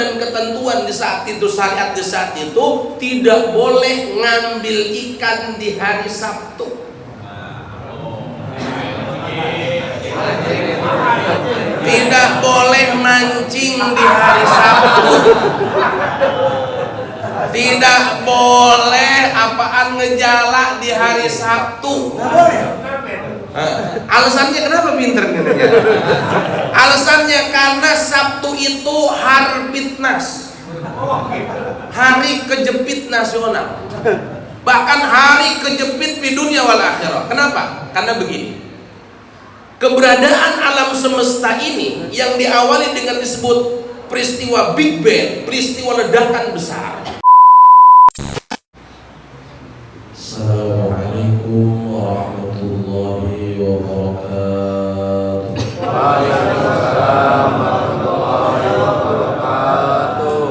dan ketentuan di saat itu, syariat di saat itu, tidak boleh ngambil ikan di hari Sabtu. Tidak boleh mancing di hari Sabtu. Tidak boleh apaan ngejala di hari Sabtu. Alasannya kenapa pinter nih? Alasannya karena Sabtu itu Harbitnas, hari kejepit nasional, bahkan hari kejepit di dunia wal akhirah. Kenapa? Karena begini, keberadaan alam semesta ini yang diawali dengan disebut peristiwa Big Bang, peristiwa ledakan besar. Assalamualaikum warahmatullahi wabarakatuh. Waalaikumsalam warahmatullahi wabarakatuh.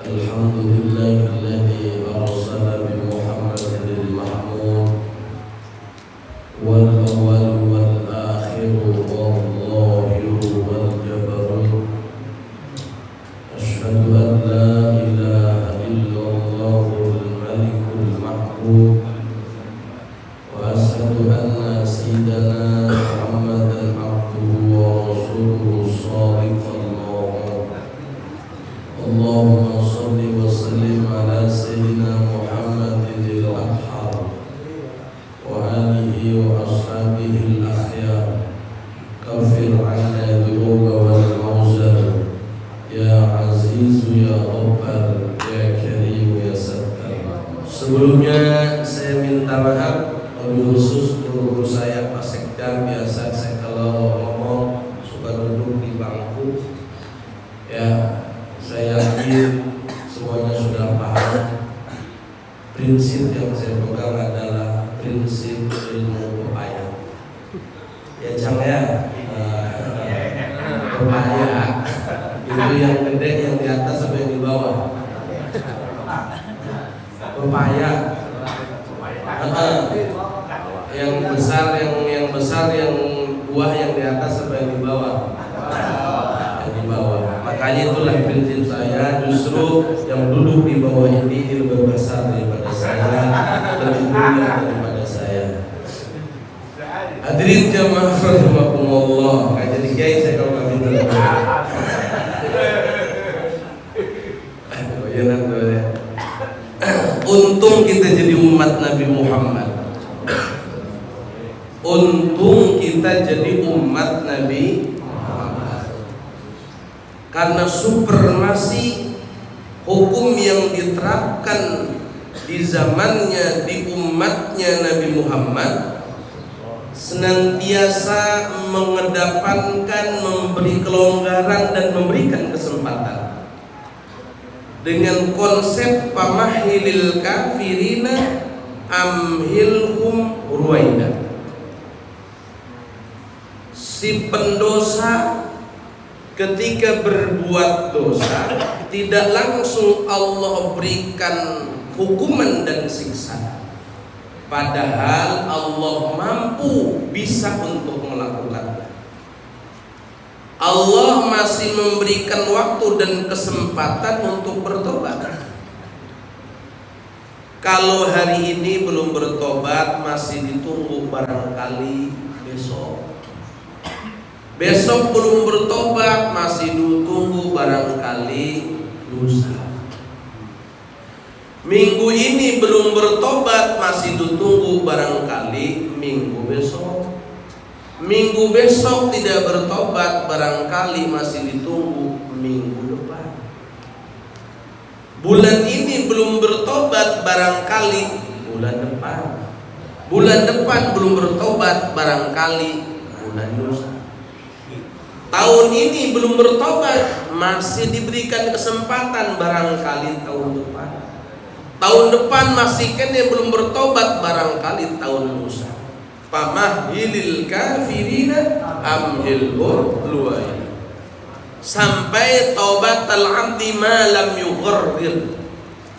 Alhamdulillahilladzi arsala bi Muhammadil mahmud wal awwal wal akhir wal zahir wal jabarut. Asyhadu an la ilaha illallah wa asyhadu anna sayyidana Muhammadan abduhu wa rasuluhu shadiqal maw'ud. Allahumma shalli wa sallim ala sayyidina Muhammadil athhar wa alihi wa ashabihi al-akhyar. Kafir 'anna dhunuba wal mawzar ya azizu ya ghaffar ya karim ya sattar. Sebelumnya saya minta maaf lebih khusus guru saya Pak Sekda. Biasa saya kalau ngomong suka duduk di bangku. Ya, saya yakin semuanya sudah paham. Prinsip yang saya pegang adalah prinsip ilmu pepaya. Ya Cang ya, pepaya itu yang gede yang di atas sampai yang di bawah. Pepaya, yang besar yang buah yang di atas sampai yang di bawah, Makanya itulah prinsip saya, justru yang duduk di bawah ini lebih besar daripada saya, lebih mulia daripada saya. Hadirin jamaah rahimakumullah, nggak jadi kiai saya kalau kami Untung kita jadi umat Nabi Muhammad. Untung kita jadi umat Nabi Muhammad. Karena supremasi hukum yang diterapkan di zamannya, di umatnya Nabi Muhammad, senantiasa mengedepankan, memberi kelonggaran dan memberikan kesempatan dengan konsep pamahilil kafirina amhilhum ruwaida. Si pendosa ketika berbuat dosa tidak langsung Allah berikan hukuman dan siksa, padahal Allah mampu bisa untuk melakukannya. Allah masih memberikan waktu dan kesempatan untuk bertobat. Kalau hari ini belum bertobat, masih ditunggu barangkali besok. Besok belum bertobat, masih ditunggu barangkali lusa. Minggu ini belum bertobat, masih ditunggu barangkali minggu besok. Minggu besok tidak bertobat, barangkali masih ditunggu minggu depan. Bulan ini belum bertobat, barangkali bulan depan. Bulan depan belum bertobat, barangkali bulan lusa. Tahun ini belum bertobat, masih diberikan kesempatan, barangkali tahun depan. Tahun depan masih kena belum bertobat, barangkali tahun lusa. Pamahilil kafirina amhilhum ruwaida. Sampai taubatal abdi ma lam yugharrir.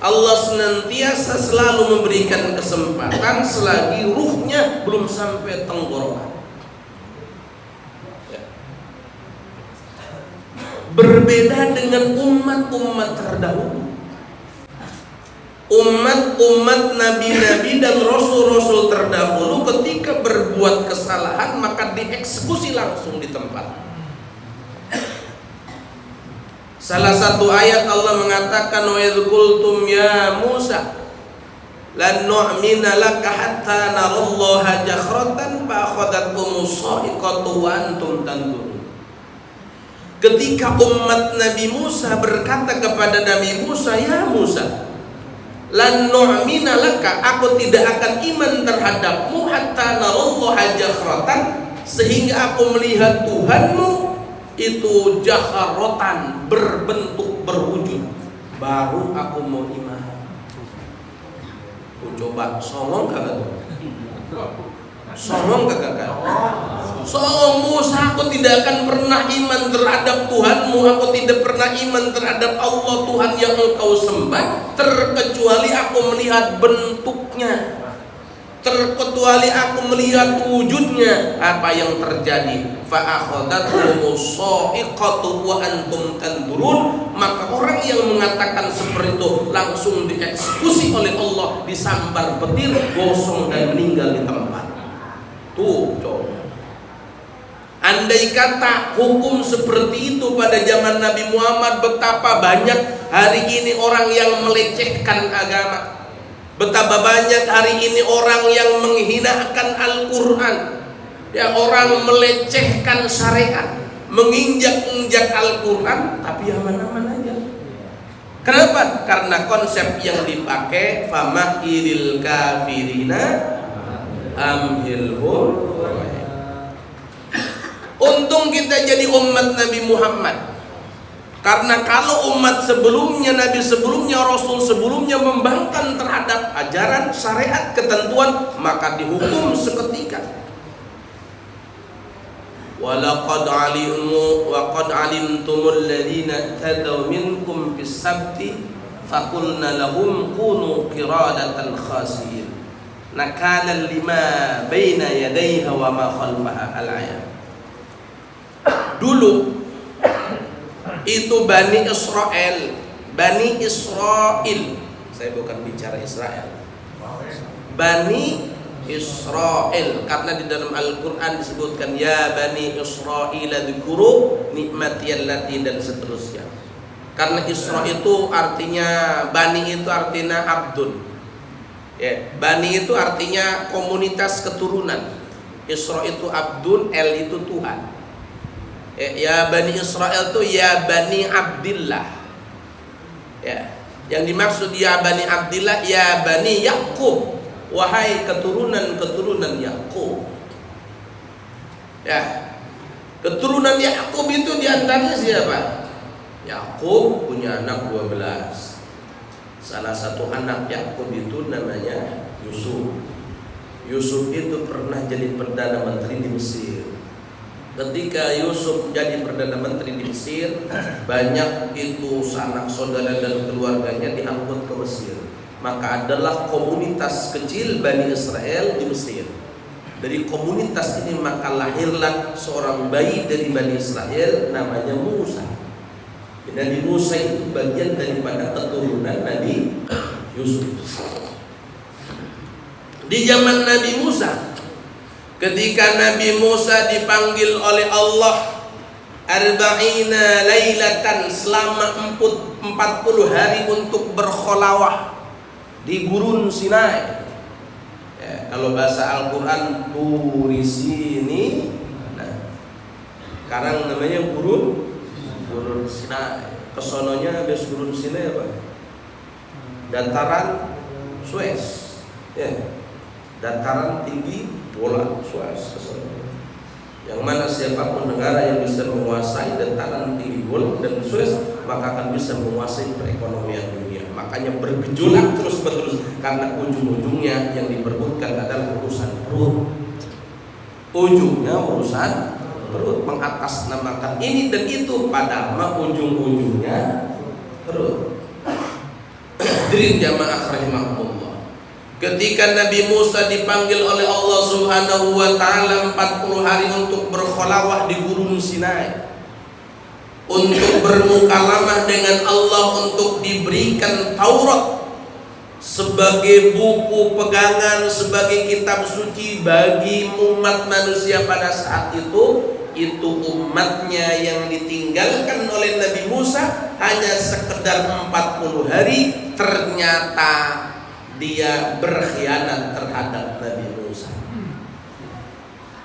Allah senantiasa selalu memberikan kesempatan selagi ruhnya belum sampai tenggorokan. berbeda dengan umat-umat terdahulu. Umat-umat nabi-nabi dan rasul-rasul terdahulu ketika berbuat kesalahan maka dieksekusi langsung di tempat. Salah satu ayat Allah mengatakan, wa idh qultum ya Musa lan nu'mina laka hatta narallaha jakhratan fa akhadhatkumus sa'iqatu wa antum tanzurun. Ketika umat Nabi Musa berkata kepada Nabi Musa, ya Musa, lan nu'mina laka, aku tidak akan iman terhadapmu hatta narallaha jakhratan, sehingga aku melihat Tuhanmu itu jaharatan, berbentuk berwujud, baru aku mau iman. Coba songong kagak tuh? Songong kagak? Songong Musa, aku tidak akan pernah iman terhadap Tuhanmu, aku tidak pernah iman terhadap Allah Tuhan yang engkau sembah, terkecuali aku melihat bentuknya, terkecuali aku melihat wujudnya. Apa yang terjadi? Fa akhadhatkumus sa'iqatu wa antum tanzurun. Maka orang yang mengatakan seperti itu langsung dieksekusi oleh Allah, disambar petir, gosong dan meninggal di tempat. Tuh coba. Andai kata hukum seperti itu pada zaman Nabi Muhammad, betapa banyak hari ini orang yang melecehkan agama. Betapa banyak hari ini orang yang menghinakan Al-Quran, ya, orang melecehkan syariat, menginjak-injak Al-Quran, tapi aman-aman aja. Kenapa? Karena konsep yang dipakai famahilil kafirina amhilhum. Untung kita jadi umat Nabi Muhammad. Karena kalau umat sebelumnya, nabi sebelumnya, rasul sebelumnya membangkang terhadap ajaran, syariat, ketentuan, maka dihukum seketika. Walaqad alimu wa qad alimtumul ladzina tadaw minkum bis-sabti faqulna lahum kunu qiradatan khasiin nakalan lima baina yadayha wa ma khalfaha al-ayat. Dulu itu Bani Israel, saya bukan bicara Israel, Bani Israel, karena di dalam Al-Quran disebutkan ya Bani Israel dzkuru nikmati allati, dan seterusnya. Karena Isra itu artinya, Bani itu artinya abdun, ya, Bani itu artinya komunitas keturunan. Isra itu abdun, El itu Tuhan. Ya Bani Israel itu ya Bani Abdillah, ya, yang dimaksud ya Bani Abdillah, ya Bani Yakub, wahai keturunan Yakub. Ya, keturunan Yakub itu diantaranya siapa? Yakub punya anak 12. Salah satu anak Yakub itu namanya Yusuf. Yusuf itu pernah jadi Perdana Menteri di Mesir. Ketika Yusuf jadi Perdana Menteri di Mesir, banyak itu sanak saudara dan keluarganya diangkut ke Mesir. Maka adalah komunitas kecil Bani Israel di Mesir. Dari komunitas ini maka lahirlah seorang bayi dari Bani Israel namanya Musa. Nabi Musa itu bagian daripada keturunan Nabi Yusuf. Di zaman Nabi Musa, ketika Nabi Musa dipanggil oleh Allah arba'ina lailatan, selama 40 hari untuk berkholawah di gurun Sinai. Ya, kalau bahasa Al-Quran Turi Sini, nah, sekarang namanya gurun Sinai. Kesononya habis gurun Sinai apa? Dataran Suez, ya, dataran tinggi bola Suez kesono. Yang mana siapapun negara yang bisa menguasai dataran tinggi bola dan Suez, maka akan bisa menguasai perekonomian dunia. Makanya bergejolak terus-menerus, karena ujung-ujungnya yang diperbutkan adalah urusan perut. Ujungnya urusan perut, mengatasnamakan ini dan itu, padahal ujung-ujungnya perut. Hadirin jamaah rahimakumullah. Ketika Nabi Musa dipanggil oleh Allah Subhanahu wa taala 40 hari untuk berkholawah di gurun Sinai, untuk bermukalamah dengan Allah, untuk diberikan Taurat sebagai buku pegangan, sebagai kitab suci bagi umat manusia pada saat itu umatnya yang ditinggalkan oleh Nabi Musa hanya sekedar 40 hari, ternyata dia berkhianat terhadap Nabi Musa.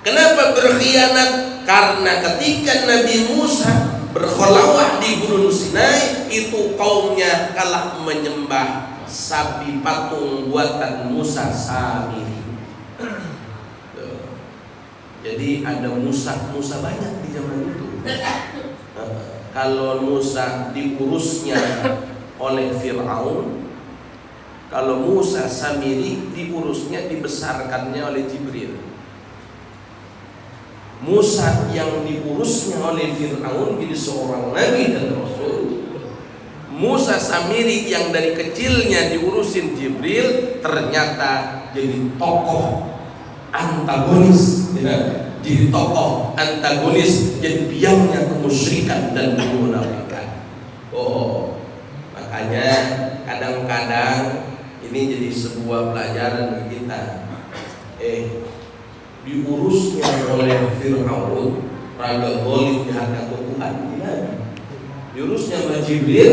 Kenapa berkhianat? Karena ketika Nabi Musa berkholawah di Gunung Sinai, itu kaumnya kalah menyembah sapi patung buatan Musa Samiri. Jadi ada Musa banyak di zaman itu. Kalau Musa diurusnya oleh Fir'aun, kalau Musa Samiri diurusnya, dibesarkannya oleh Jibril. Musa yang diurusnya oleh Fir'aun jadi seorang nabi dan rasul. Musa Samiri yang dari kecilnya diurusin Jibril ternyata jadi tokoh antagonis, jadi tokoh antagonis, jadi biangnya kemusyrikan dan kemunafikan. Makanya kadang-kadang ini jadi sebuah pelajaran bagi kita. Diurusnya oleh Fir'aun, raga zalim di hadapan Tuhan, diurusnya oleh Jibril.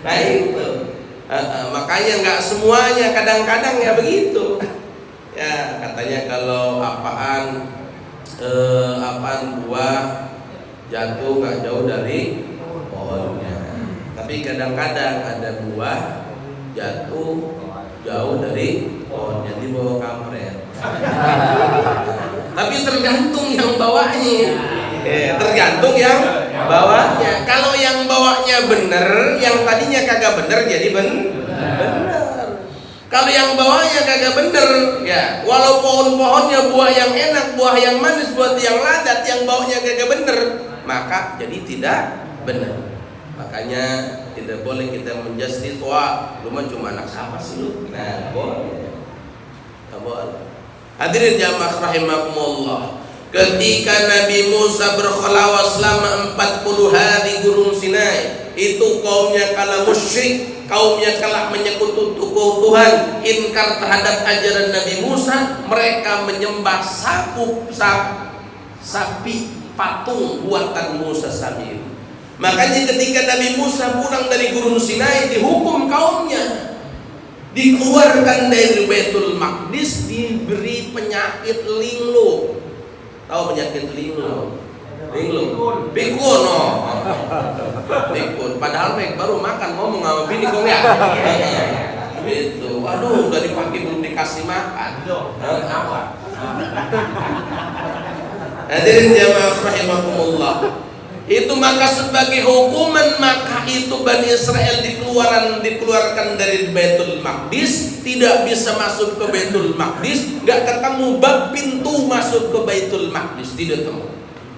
Nah itu, makanya nggak semuanya, kadang-kadang ya begitu. Ya katanya kalau apaan buah jatuh nggak jauh dari pohonnya, tapi kadang-kadang ada buah jatuh jauh dari pohonnya, dibawa kampret. Tapi tergantung yang bawanya. Tergantung yang bawanya. Kalau yang bawanya bener, yang tadinya kagak bener jadi bener. Kalau yang bawahnya kagak bener, ya walau pohon-pohonnya buah yang enak, buah yang manis, buah yang ladat, yang bawahnya kagak bener, maka jadi tidak benar. Makanya tidak boleh kita menjudge, wah lu mah cuma anak siapa sih lu? Nah, boleh. Nggak boleh. Hadirin jamaah rahimakumullah, ketika Nabi Musa berkholawah selama 40 hari Gunung Sinai, itu kaumnya kalah musyrik, kaumnya kalah menyekutukan Tuhan, inkar terhadap ajaran Nabi Musa. Mereka menyembah sapi patung buatan Musa Samiri. Makanya ketika Nabi Musa pulang dari Gunung Sinai, dihukum kaumnya, dikeluarkan dari Baitul Maqdis, diberi penyakit linglung. Tahu penyakit linglung? Linglung, pikun, pikun. Padahal baru makan, ngomong sama bini kong ya. Itu, waduh, udah dipakai belum dikasih makan. Hadirin jamaah rahimakumullah. Itu maka sebagai hukuman, maka itu Bani Israel dikeluarkan dari Baitul Maqdis, tidak bisa masuk ke Baitul Maqdis, gak ketemu bab pintu masuk ke Baitul Maqdis, tidak ketemu.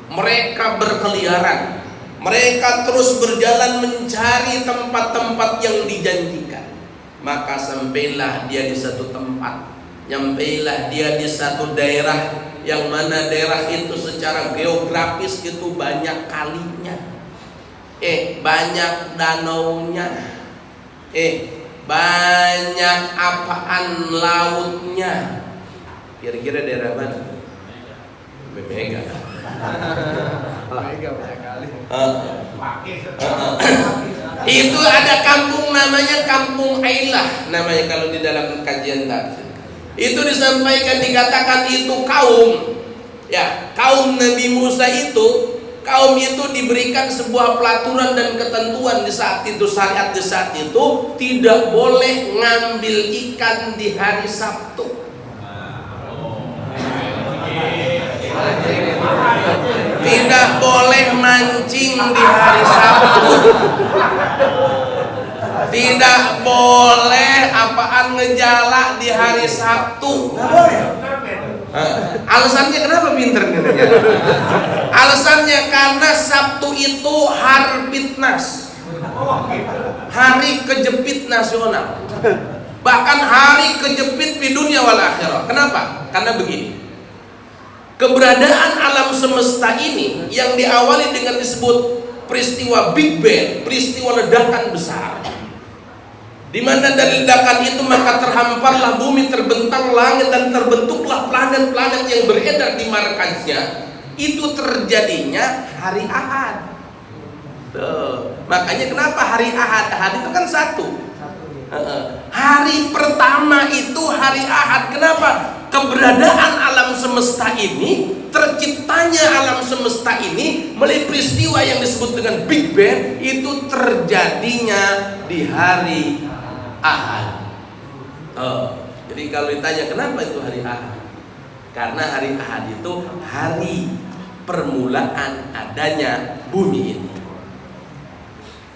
Mereka berkeliaran, mereka terus berjalan mencari tempat-tempat yang dijanjikan. Maka sampailah dia di satu tempat, nyampailah dia di satu daerah, yang mana daerah itu secara geografis itu banyak kalinya, banyak danaunya, banyak apaan lautnya. Kira-kira daerah mana? Mega. Itu ada kampung namanya Kampung Ailah, namanya kalau di dalam kajian tafsir. Itu disampaikan, dikatakan itu kaum, ya kaum Nabi Musa itu, kaum itu diberikan sebuah pelaturan dan ketentuan di saat itu, syariat di saat itu, tidak boleh ngambil ikan di hari Sabtu. Tidak boleh mancing di hari Sabtu. Tidak boleh apaan ngejala di hari Sabtu. Alasannya kenapa pinter nih? Alasannya karena Sabtu itu Harbitnas, hari kejepit nasional, bahkan hari kejepit di dunia wal akhirah. Kenapa? Karena begini, keberadaan alam semesta ini yang diawali dengan disebut peristiwa Big Bang, peristiwa ledakan besar, di mana dari ledakan itu maka terhamparlah bumi, terbentang langit, dan terbentuklah planet-planet yang beredar di markasnya. Itu terjadinya hari Ahad. Tuh. Makanya kenapa hari Ahad? Ahad itu kan satu. Hari pertama itu hari Ahad. Kenapa? Keberadaan alam semesta ini, terciptanya alam semesta ini melalui peristiwa yang disebut dengan Big Bang, itu terjadinya di hari Ahad. Jadi kalau ditanya kenapa itu hari Ahad? Karena hari Ahad itu hari permulaan adanya bumi ini.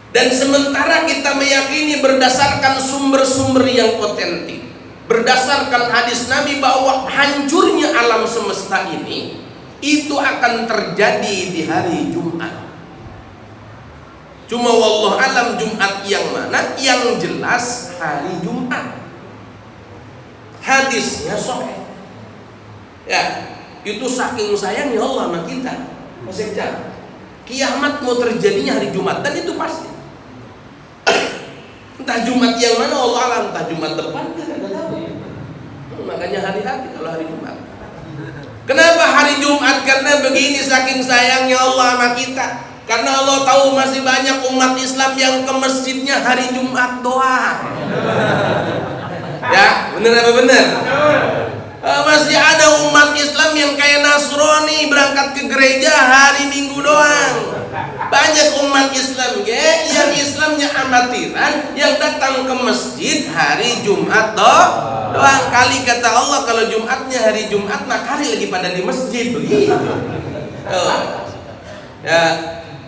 Dan sementara kita meyakini berdasarkan sumber-sumber yang otentik, berdasarkan hadis Nabi bahwa hancurnya alam semesta ini itu akan terjadi di hari Jumat. Cuma wallah alam Jumat yang mana? Yang jelas hari Jumat. Hadisnya sahih. Ya, itu saking sayangnya Allah sama kita. Mas Eka, kiamat mau terjadinya hari Jumat, dan itu pasti. Entah Jumat yang mana Allah alam, entah Jumat depan kita nggak tahu. Makanya hati-hati kalau hari Jumat. Kenapa hari Jumat? Karena begini, saking sayangnya Allah sama kita. Karena Allah tahu masih banyak umat Islam yang ke masjidnya hari Jumat doang. Ya, bener apa bener? Masih ada umat Islam yang kayak Nasrani berangkat ke gereja hari Minggu doang. Banyak umat Islam yang Islamnya amatiran, yang datang ke masjid hari Jumat doang. Kali kata Allah, kalau Jumatnya hari Jumat, maka kali lagi pada di masjid, begitu. Ya.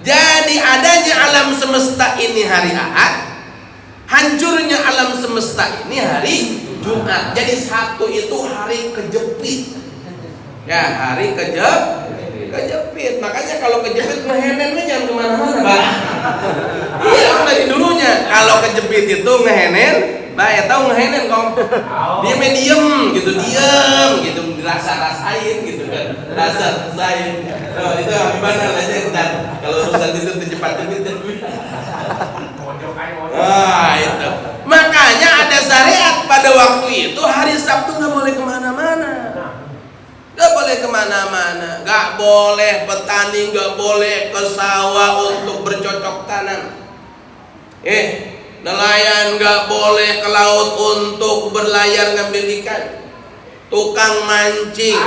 Jadi adanya alam semesta ini hari Ahad, hancurnya alam semesta ini hari Jumat. Jadi Sabtu itu hari kejepit. Ya, hari kejepit. Makanya kalau kejepit ngehenen jangan kemana-mana, Pak. Iya, dari dulunya. Kalau kejepit itu ngehenen, Pak, tahu ngehenen kong. Dia diem gitu, dirasa-rasain gitu kan. Rasa-rasain. Oh, itu gimana aja ntar. Kalau urusan itu cepat-cepat. Itu. Makanya ada syariat pada waktu itu hari Sabtu nggak boleh kemana-mana. Gak boleh kemana-mana, gak boleh petani, gak boleh ke sawah untuk bercocok tanam. Nelayan gak boleh ke laut untuk berlayar ngambil ikan. Tukang mancing,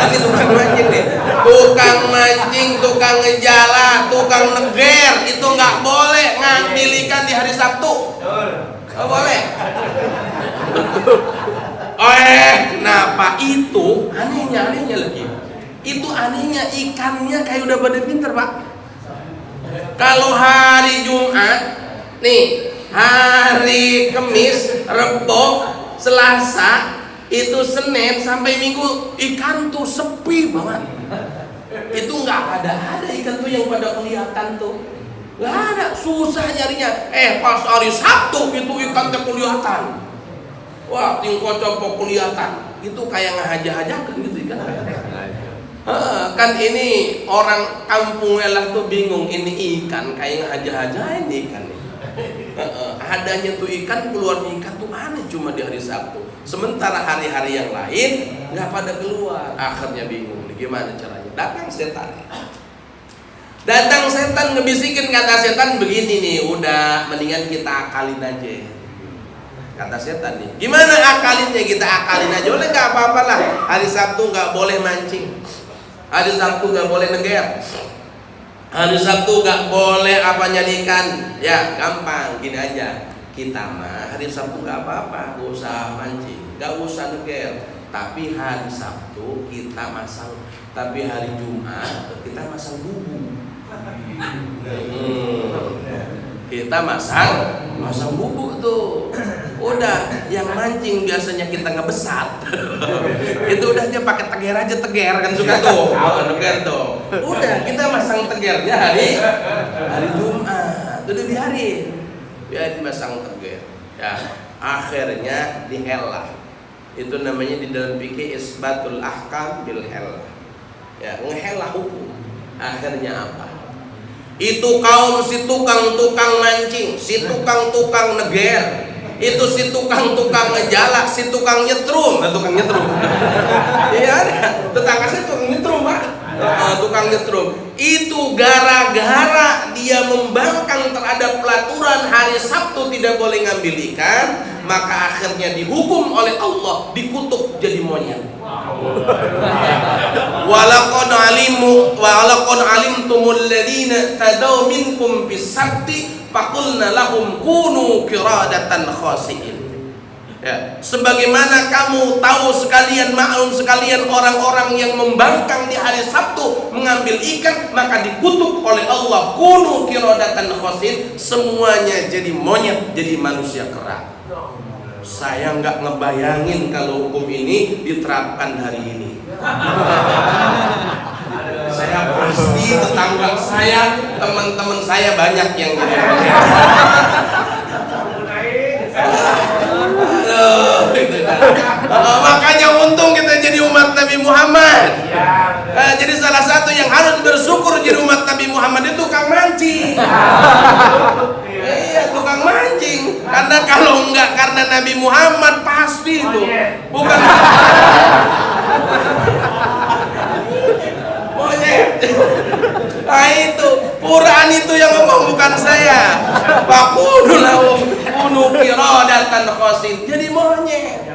ini tukang mancing nih. Tukang mancing, tukang ngejala, tukang neger, itu gak boleh ngambil ikan di hari Sabtu. Gak boleh. Kenapa? Itu anehnya lagi. Itu anehnya, ikannya kayak udah pada pinter, Pak. Kalau hari Jumat, nih, hari Kamis, Rebo, Selasa, itu Senin sampai Minggu, ikan tuh sepi banget. Itu nggak ada ikan tuh yang pada kelihatan tuh. Nggak ada, susah nyarinya. Pas hari Sabtu itu ikan tuh kelihatan. Wah, tingkau copok kelihatan. Itu kayak ngehajah-hajakan gitu kan. Kan ini orang kampung elah tuh bingung, ini ikan kayak ngehajah-hajain ikan nih. Adanya tuh ikan, keluarnya ikan tuh aneh cuma di hari Sabtu. Sementara hari-hari yang lain nggak pada keluar. Akhirnya bingung, gimana caranya? Datang setan ngebisikin, kata setan begini nih, udah mendingan kita akalin aja. Kata setan nih, gimana akalinnya? Kita akalin aja, oleh nggak apa-apa lah. Hari Sabtu nggak boleh mancing, hari Sabtu nggak boleh neger, hari Sabtu nggak boleh nyari ikan. Ya gampang, gini aja. Kita mah hari Sabtu nggak apa-apa, nggak usah mancing, nggak usah neger. Tapi hari Sabtu kita masang, tapi hari Jumat kita masang bubu. Kita masang bubu tuh. Udah, yang mancing biasanya kita ngebesat. Itu udah dia pakai teger aja, teger kan suka tuh. Teger tuh. Udah, kita masang tegernya hari Jumat. Udah biarin masang teger. Ya, akhirnya dihelah. Itu namanya di dalam fikih isbatul ahkam bil helah. Ya, ngehelah hukum. Akhirnya apa? Itu kaum si tukang-tukang mancing, si tukang-tukang neger, itu si tukang-tukang ngejalak, si tukang nyetrum, tukang nyetrum. Iya ada, tetangga saya tukang nyetrum, Pak. Tukang nyetrum. Itu gara-gara dia membangkang terhadap pelaturan hari Sabtu tidak boleh ngambil ikan, maka akhirnya dihukum oleh Allah, dikutuk jadi monyet. Walaqad alimtumul ladzina tadaw minkum bis sabti faqulna lahum kunu qiradatan khasiin. Ya, sebagaimana kamu tahu sekalian, maklum sekalian, orang-orang yang membangkang di hari Sabtu mengambil ikan, maka dikutuk oleh Allah, kunu qiradatan khasiin, semuanya jadi monyet, jadi manusia kera. Saya nggak ngebayangin kalau hukum ini diterapkan hari ini. Saya pasti tetangga saya, teman-teman saya banyak yang jadi monyet. Makanya untung kita jadi umat Nabi Muhammad. Jadi salah satu yang harus bersyukur jadi umat Nabi Muhammad itu tukang mancing. Iya, tukang mancing. Karena kalau enggak karena Nabi Muhammad pasti itu bukan monyet. Nah itu Quran itu yang ngomong, bukan saya. Faqululahum kunu qiradatan khasiin, jadi monyet.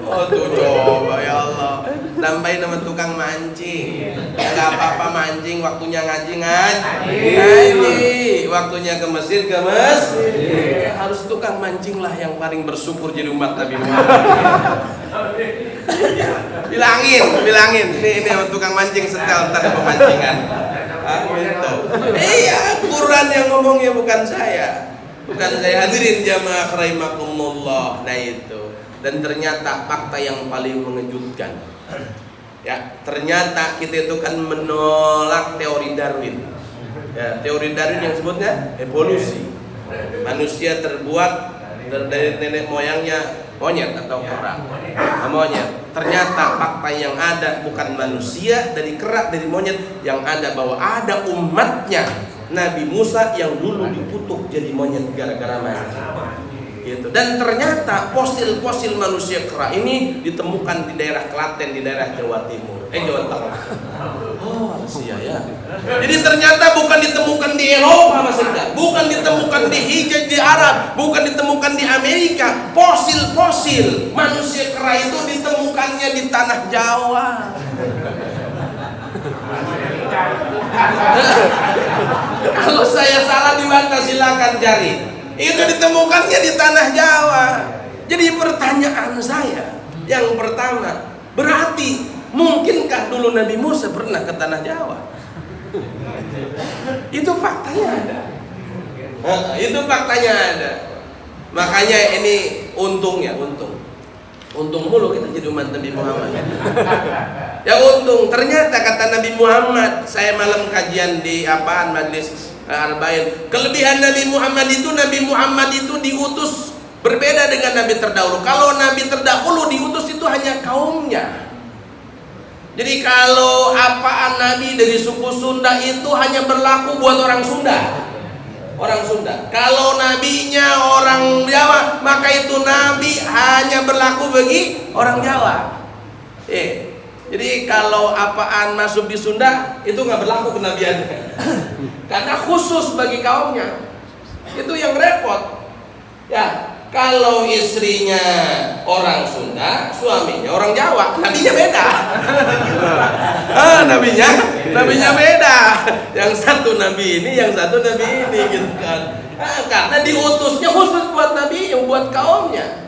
Oh tuh coba ya Allah, tambahin nama tukang mancing. Enggak apa-apa mancing, waktunya ngaji, waktunya ke masjid, harus tukang mancing lah yang paling bersyukur jadi umat Nabi Muhammad. Bilangin ini sama tukang mancing setel ntar ada pemancingan. Gitu. Iya, Quran yang ngomongnya, bukan saya. Hadirin jamaah rahimakumullah. Nah itu. Dan ternyata fakta yang paling mengejutkan, ya, ternyata kita itu kan menolak teori Darwin. Ya, teori Darwin yang sebutnya evolusi. Manusia terbuat dari nenek moyangnya monyet atau kera. Monyet. Ternyata fakta yang ada bukan manusia dari kera, dari monyet. Yang ada bahwa ada umatnya Nabi Musa yang dulu dikutuk jadi monyet gara-gara mancing. Gitu. Dan ternyata fosil-fosil manusia kera ini ditemukan di daerah Klaten, di daerah Jawa Timur, Jawa Tengah. Oh, Asia ya. Jadi ternyata bukan ditemukan di Eropa, Mas Enda, bukan ditemukan di Hijaz di Arab, bukan ditemukan di Amerika. Fosil-fosil manusia kera itu ditemukannya di tanah Jawa. Kalau saya salah dibantah, silakan cari. Itu ditemukannya di tanah Jawa. Jadi pertanyaan saya yang pertama, berarti mungkinkah dulu Nabi Musa pernah ke tanah Jawa? Itu faktanya ada. Itu faktanya ada. Makanya ini untung mulu kita jadi umat Nabi Muhammad. Ya untung. Ternyata kata Nabi Muhammad, saya malam kajian di majlis Arba'in. Kelebihan Nabi Muhammad itu diutus berbeda dengan Nabi terdahulu. Kalau Nabi terdahulu diutus itu hanya kaumnya. Jadi kalau apaan Nabi dari suku Sunda itu hanya berlaku buat orang Sunda. Kalau nabinya orang Jawa, maka itu nabi hanya berlaku bagi orang Jawa. Jadi kalau apaan masuk di Sunda itu nggak berlaku kenabiannya, karena khusus bagi kaumnya. Itu yang repot. Ya, kalau istrinya orang Sunda, suaminya orang Jawa, nabinya beda. Nabinya beda. Yang satu nabi ini, yang satu nabi ini, gitu kan. Karena diutusnya khusus buat nabi, buat kaumnya.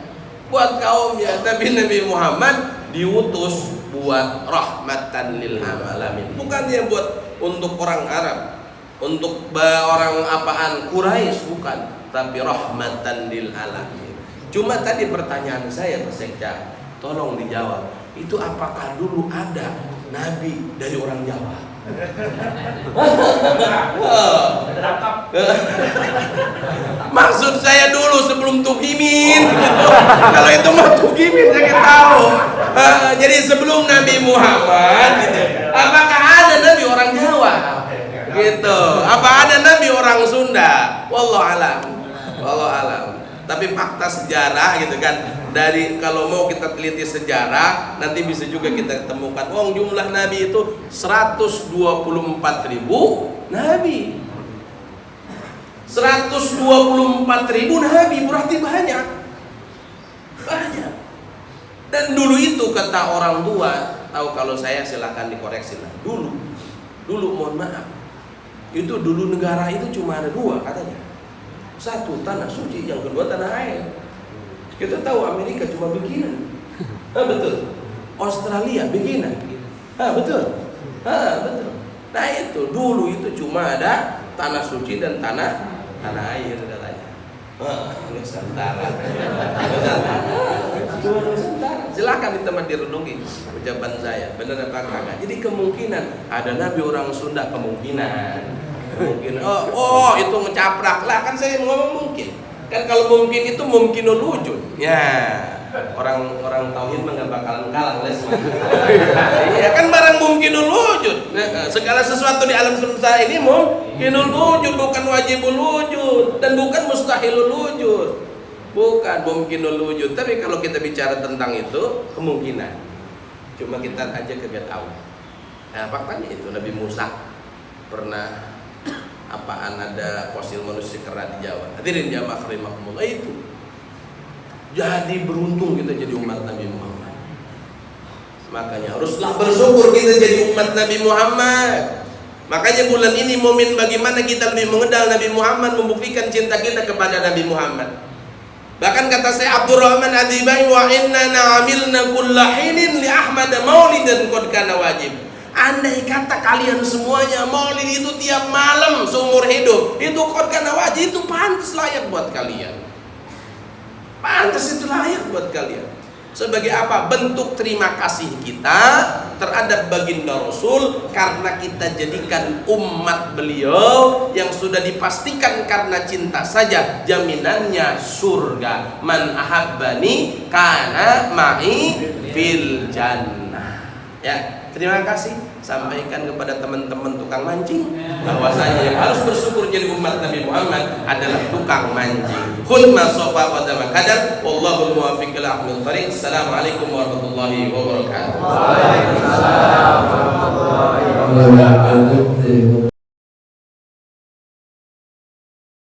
Tapi Nabi Muhammad diutus buat rahmatan lil alamin, bukannya buat untuk orang Arab, untuk orang apaan Quraisy, bukan, tapi rahmatan lil alamin. Cuma tadi pertanyaan saya, Pak Sekda, tolong dijawab, itu apakah dulu ada nabi dari orang Jawa? Maksud saya dulu sebelum Tugimin gitu. Kalau itu mah Tugimin saya tahu. Jadi sebelum Nabi Muhammad gitu. Apakah ada nabi orang Jawa? Gitu. Apa ada nabi orang Sunda? Wallahu alam. Wallahu alam. Tapi fakta sejarah gitu kan, dari kalau mau kita teliti sejarah nanti bisa juga kita temukan jumlah nabi itu 124.000 nabi. 124.000 nabi berarti banyak. Banyak. Dan dulu itu kata orang tua, tahu kalau saya silakan dikoreksi lah. Dulu mohon maaf. Itu dulu negara itu cuma ada dua katanya. Satu tanah suci, yang kedua tanah air. Kita tahu Amerika cuma begini. Betul. Australia begini. Betul. Betul. Nah itu dulu itu cuma ada tanah suci dan tanah air katanya. Nusantara. Nusantara. Silakan di teman direnungi ucapan saya. Benar apa enggak? Jadi kemungkinan ada nabi orang Sunda kemungkinan. Itu ngecaprak lah kan saya ngomong mungkin. Kan kalau mungkin itu mungkinul wujud. Ya. Orang tauhid mah enggak bakalan kalah les. Iya kan barang mungkinul wujud. Segala sesuatu di alam semesta ini mungkinul wujud, bukan wajibul wujud dan bukan mustahilul wujud. Bukan mungkinul wujud. Tapi kalau kita bicara tentang itu kemungkinan. Cuma kita aja kagak tahu. Nah, faktanya itu Nabi Musa pernah ada fosil manusia kera di Jawa. Hadirin jamaah rahimakumullah, itu jadi beruntung kita jadi umat Nabi Muhammad. Makanya haruslah bersyukur kita jadi umat Nabi Muhammad. Makanya bulan ini momen bagaimana kita lebih mengenal Nabi Muhammad, membuktikan cinta kita kepada Nabi Muhammad. Bahkan kata saya Abdurrahman Adibai, wa inna na'amilna kullahinin li Ahmad maulidan qad kana wajib. Andai kata kalian semuanya maulid itu tiap malam seumur hidup, itu qad kana wajib, itu pantas layak buat kalian. Pantas itu layak buat kalian. Sebagai apa? Bentuk terima kasih kita terhadap baginda Rasul, karena kita jadikan umat beliau yang sudah dipastikan karena cinta saja jaminannya surga. Man ahabbani kana ma'i fil jannah. Ya, terima kasih. Sampaikan kepada teman-teman tukang mancing bahwasanya yang harus bersyukur jadi umat Nabi Muhammad adalah tukang mancing. Khul ma safa qadama kadar wallahul muwaffiq ila aqwamit thariq. Assalamualaikum warahmatullahi wabarakatuh. Waalaikumsalam warahmatullahi wabarakatuh.